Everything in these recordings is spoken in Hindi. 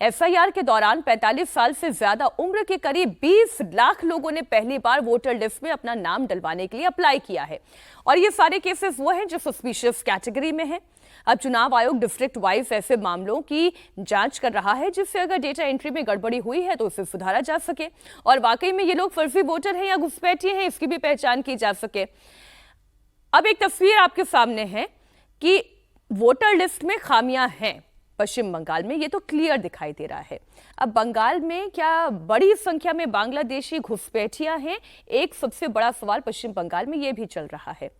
एफआईआर के दौरान 45 साल से ज्यादा उम्र के करीब 20 लाख लोगों ने पहली बार वोटर लिस्ट में अपना नाम डलवाने के लिए अप्लाई किया है और ये सारे केसेस वो हैं जो सस्पिशियस कैटेगरी में हैं। अब चुनाव आयोग डिस्ट्रिक्ट वाइज ऐसे मामलों की जांच कर रहा है जिससे अगर डेटा एंट्री में गड़बड़ी हुई है तो उसे सुधारा जा सके और वाकई में ये लोग फर्जी वोटर हैं या घुसपैठिए हैं इसकी भी पहचान की जा सके। अब एक तस्वीर आपके सामने है कि वोटर लिस्ट में खामियां हैं पश्चिम बंगाल में, ये तो क्लियर दिखाई दे रहा है। अब बंगाल में क्या बड़ी संख्या में बांग्लादेशी घुसपैठियां हैं? एक सबसे बड़ा सवाल पश्चिम बंगाल में यह भी चल रहा है।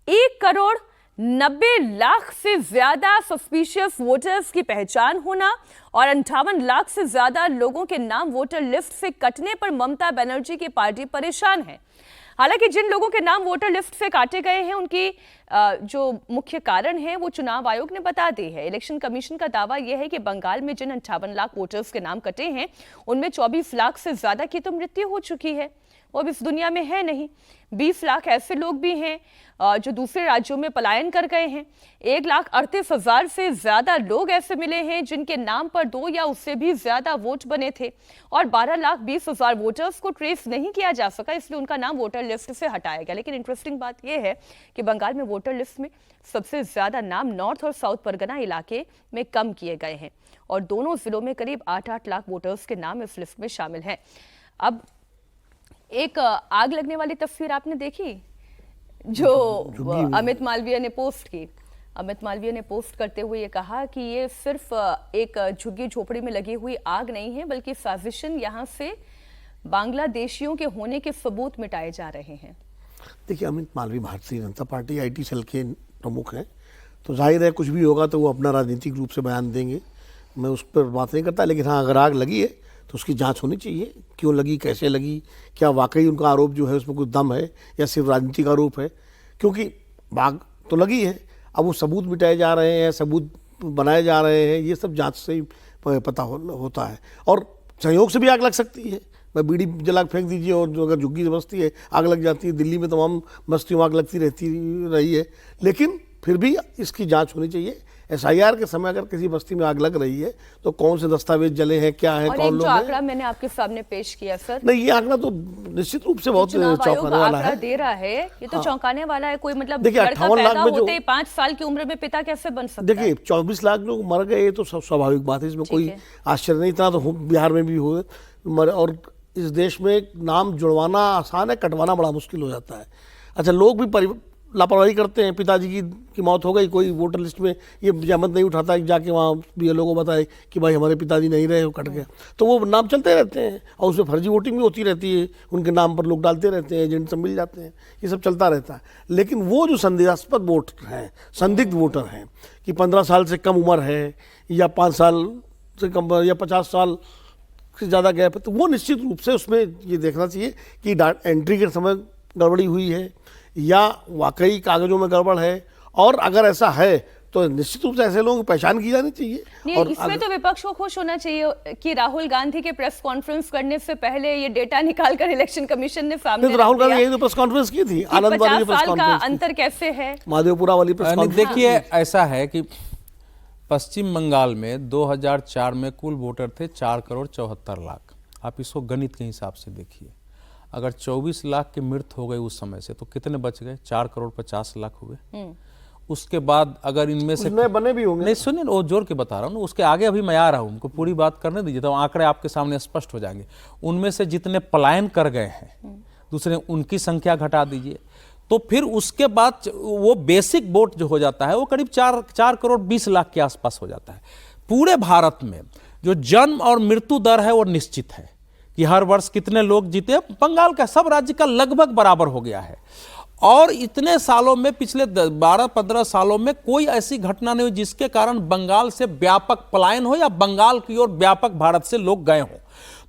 1,90,00,000 से ज्यादा सस्पिशियस वोटर्स की पहचान होना और 58 लाख से ज्यादा लोगों के नाम वोटर लिस्ट से कटने पर ममता बनर्जी की पार्टी परेशान है। हालांकि जिन लोगों के नाम वोटर लिस्ट से काटे गए हैं उनकी जो मुख्य कारण है वो चुनाव आयोग ने बता दी है। इलेक्शन कमीशन का दावा यह है कि बंगाल में जिन 58 लाख वोटर्स के नाम कटे हैं उनमें 24 लाख से ज्यादा की तो मृत्यु हो चुकी है, वो अब इस दुनिया में है नहीं। 20 लाख ऐसे लोग भी हैं जो दूसरे राज्यों में पलायन कर गए हैं। 1,38,000 से ज्यादा लोग ऐसे मिले हैं जिनके नाम पर 2 या उससे भी ज्यादा वोट बने थे और 12,20,000 वोटर्स को ट्रेस नहीं किया जा सका, इसलिए उनका नाम वोटर लिस्ट से हटाया गया। लेकिन इंटरेस्टिंग बात यह है कि बंगाल में वोटर लिस्ट में सबसे ज्यादा नाम नॉर्थ और साउथ परगना इलाके में कम किए गए हैं और दोनों जिलों में करीब 8-8 लाख वोटर्स के नाम इस लिस्ट में शामिल हैं। अब एक आग लगने वाली तस्वीर आपने देखी जो अमित मालवीय ने पोस्ट की। अमित मालवीय ने पोस्ट करते हुए ये कहा कि ये सिर्फ एक झुग्गी झोपड़ी में लगी हुई आग नहीं है बल्कि साजिशन यहाँ से बांग्लादेशियों के होने के सबूत मिटाए जा रहे हैं। देखिए, Amit Malviya Bharatiya Janata party IT cell के प्रमुख हैं, तो जाहिर है कुछ भी होगा तो वो अपना राजनीतिक रूप से बयान देंगे, मैं उस पर बात नहीं करता। लेकिन हाँ, अगर आग लगी है तो उसकी जांच होनी चाहिए, क्यों लगी, कैसे लगी, क्या वाकई उनका आरोप जो है उसमें कुछ दम है या सिर्फ राजनीतिक आरोप है। क्योंकि आग तो लगी है, अब वो सबूत मिटाए जा रहे हैं, सबूत बनाए जा रहे हैं, ये सब जांच से ही पता होता है। और संयोग से भी आग लग सकती है, मैं बीड़ी जला फेंक दीजिए और जो अगर झुग्गी बस्ती है आग लग जाती है। दिल्ली में तमाम बस्तियों आग लगती रही है, लेकिन फिर भी इसकी जांच होनी चाहिए। SIR के समय अगर किसी बस्ती में आग लग रही है तो कौन से दस्तावेज जले हैं, क्या है, कौन लोग हैं। आंकड़ा मैंने आपके सामने पेश किया सर, नहीं, ये आंकड़ा तो निश्चित रूप से बहुत चौंकाने वाला है। दे रहा है ये तो चौंकाने वाला है। कोई मतलब देखिए, 58 लाख में जो 5 साल की उम्र में पिता कैसे बन सकता है? देखिए, 24 लाख लोग मर गए तो स्वाभाविक बात है, इसमें कोई आश्चर्य नहीं। इतना तो बिहार में भी हुए मरे। और इस देश में नाम जुड़वाना आसान है, कटवाना बड़ा मुश्किल हो जाता है। अच्छा, लोग भी लापरवाही करते हैं। पिताजी की मौत हो गई, कोई वोटर लिस्ट में ये जहमत नहीं उठाता कि जाके वहाँ BLO को बताए कि भाई हमारे पिताजी नहीं रहे, वो कट गया, तो वो नाम चलते रहते हैं और उसमें फर्जी वोटिंग भी होती रहती है, उनके नाम पर लोग डालते रहते हैं, एजेंट सब मिल जाते हैं, ये सब चलता रहता है। लेकिन वो जो संदेहास्पद वोट हैं, संदिग्ध वोटर हैं कि 15 साल से कम उम्र है या 5 साल से कम या 50 साल से ज़्यादा गैप है, तो वो निश्चित रूप से उसमें ये देखना चाहिए कि एंट्री के समय गड़बड़ी हुई है या वाकई कागजों में गड़बड़ है। और अगर ऐसा है तो निश्चित रूप से ऐसे लोगों की पहचान की जानी चाहिए। और इसमें तो विपक्ष को खुश होना चाहिए कि राहुल गांधी के प्रेस कॉन्फ्रेंस करने से पहले ये डेटा निकालकर इलेक्शन कमीशन ने सामने रख दिया। राहुल गांधी यही तो प्रेस कॉन्फ्रेंस की थी, आनंद वाली प्रेस कॉन्फ्रेंस का अंतर कैसे है, माधेपुरा वाली प्रेस कॉन्फ्रेंस। देखिए, ऐसा है कि पश्चिम बंगाल में 2004 में कुल वोटर थे 4,74,00,000। आप इसको गणित के हिसाब से देखिए, अगर 24 लाख की मृत्यु हो गई उस समय से तो कितने बच गए? 4,50,00,000 हुए। उसके बाद अगर इनमें से बने भी होंगे, नहीं सुनिए, वो जोड़ के बता रहा हूँ, उसके आगे अभी मैं आ रहा हूँ, उनको पूरी बात करने दीजिए तो आंकड़े आपके सामने स्पष्ट हो जाएंगे। उनमें से जितने पलायन कर गए हैं दूसरे, उनकी संख्या घटा दीजिए तो फिर उसके बाद वो बेसिक वोट जो हो जाता है वो करीब 4,20,00,000 के आसपास हो जाता है। पूरे भारत में जो जन्म और मृत्यु दर है वो निश्चित है कि हर वर्ष कितने लोग जीते। बंगाल का सब राज्य का लगभग बराबर हो गया है और इतने सालों में, पिछले 12-15 सालों में कोई ऐसी घटना नहीं हुई जिसके कारण बंगाल से व्यापक पलायन हो या बंगाल की ओर व्यापक भारत से लोग गए हों।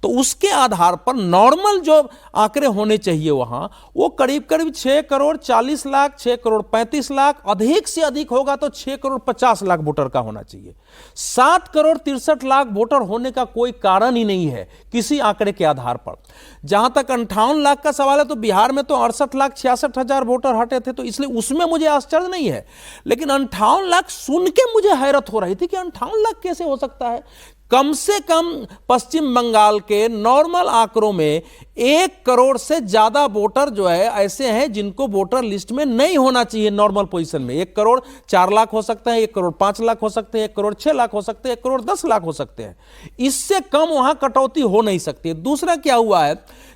तो उसके आधार पर नॉर्मल जो आंकड़े होने चाहिए वहां वो करीब करीब 6,40,00,000, 6,35,00,000, अधिक से अधिक होगा तो 6,50,00,000 वोटर का होना चाहिए। 7,63,00,000 वोटर होने का कोई कारण ही नहीं है किसी आंकड़े के आधार पर। जहां तक 58 लाख का सवाल है तो बिहार में तो 68,66,000 वोटर हटे थे, तो इसलिए उसमें मुझे आश्चर्य नहीं है। लेकिन 58 लाख सुन के मुझे हैरत हो रही थी कि 58 लाख कैसे हो सकता है। कम से कम पश्चिम बंगाल के नॉर्मल आंकड़ों में 1 करोड़ से ज्यादा वोटर जो है ऐसे हैं जिनको वोटर लिस्ट में नहीं होना चाहिए नॉर्मल पोजीशन में। 1 करोड़ 4 लाख हो सकते हैं, 1 करोड़ 5 लाख हो सकते हैं, 1 करोड़ 6 लाख हो सकते हैं, 1 करोड़ 10 लाख हो सकते हैं। इससे कम वहां कटौती हो नहीं सकती। दूसरा क्या हुआ है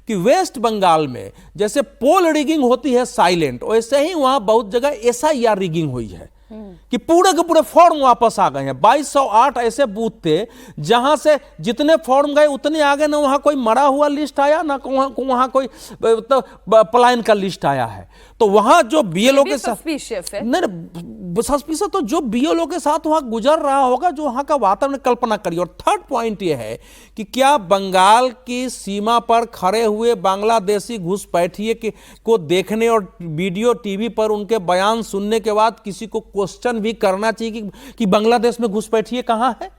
कि वेस्ट बंगाल में जैसे पोल रिगिंग होती है साइलेंट, वैसे ही वहां बहुत जगह SIR रिगिंग हुई है कि पूरे के पूरे फॉर्म वापस आ गए हैं। 2208 ऐसे बूथ थे जहां से जितने फॉर्म गए उतने आगे, ना वहां कोई मरा हुआ लिस्ट आया, ना वहां कोई तो पलायन का लिस्ट आया है। तो वहां जो BLO के साथ नहीं सस्पिशियस, तो जो BLO के साथ वहां गुजर रहा होगा, जो वहां का वातावरण कल्पना करिए। और थर्ड पॉइंट यह है कि क्या बंगाल की सीमा पर खड़े हुए बांग्लादेशी घुसपैठिए को देखने और वीडियो TV पर उनके बयान सुनने के बाद किसी को क्वेश्चन भी करना चाहिए कि बांग्लादेश में घुसपैठिए कहां है?